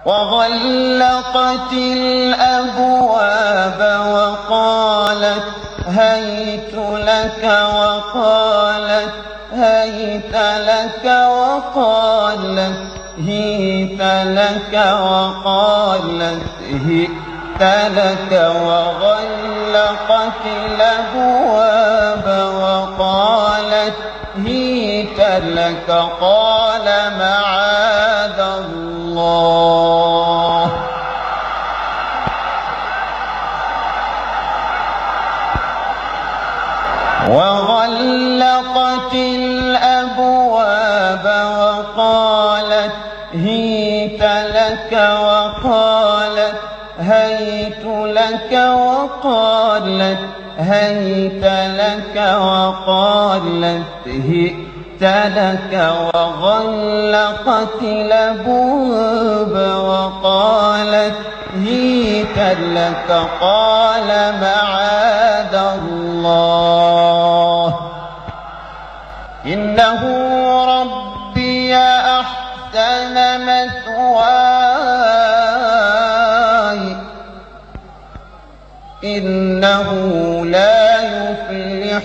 وغلقت الأبواب وقالت هيت لك وقالت هيت لك وقالت هيت لك وقالت هيت لك وغلقت الأبواب وقالت هيت لك قال معاذ الله وغلقت الأبواب وقالت هيت لك وقالت هيت لك وقالت هيت لك وقالت هيت لك وغلقت الأبواب وقالت هيت لك قال معاذ الله إنه ربي أحسن مثواي إنه لا يفلح